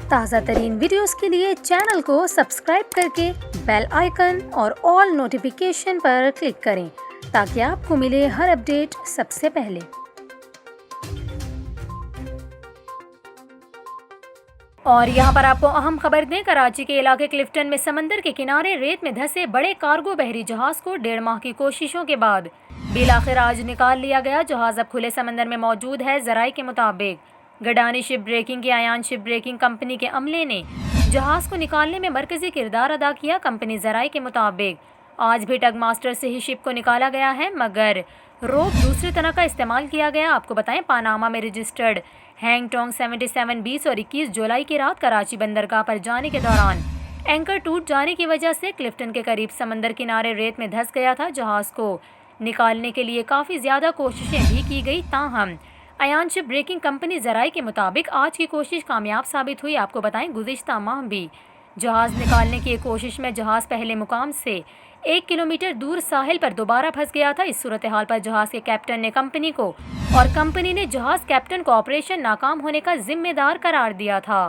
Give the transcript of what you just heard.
ताज़ा तरीन वीडियोस के लिए चैनल को सब्सक्राइब करके बेल आइकन और ऑल नोटिफिकेशन पर क्लिक करें ताकि आपको मिले हर अपडेट सबसे पहले। और यहाँ पर आपको अहम खबर दें, कराची के इलाके क्लिफ्टन में समंदर के किनारे रेत में धंसे बड़े कार्गो बहरी जहाज को 1.5 माह की कोशिशों के बाद बिलाखिर आज निकाल लिया गया। जहाज अब खुले समंदर में मौजूद है। जराये के मुताबिक गडानी शिप ब्रेकिंग की आयान शिप ब्रेकिंग कंपनी के अमले ने जहाज को निकालने में मरकजी किरदार अदा किया। कंपनी जराये के मुताबिक आज भी टग मास्टर से ही शिप को निकाला गया है, मगर रोप दूसरी तरह का इस्तेमाल किया गया। आपको बताएं, पानामा में रजिस्टर्ड हैंगटोंग 77 20 और 21 जुलाई की रात कराची बंदरगाह पर जाने के दौरान एंकर टूट जाने की वजह से क्लिफ्टन के करीब समंदर किनारे रेत में धंस गया था। जहाज को निकालने के लिए काफ़ी ज़्यादा कोशिशें भी की गई, ताहम आयान शिप ब्रेकिंग कंपनी जराये के मुताबिक आज की कोशिश कामयाब साबित हुई। आपको बताएं, गुज़िश्ता माह भी जहाज़ निकालने की कोशिश में जहाज़ पहले मुकाम से 1 किलोमीटर दूर साहिल पर दोबारा फंस गया था। इस सूरत हाल पर जहाज़ के कैप्टन ने कंपनी को और कंपनी ने जहाज़ कैप्टन को ऑपरेशन नाकाम होने का जिम्मेदार करार दिया था।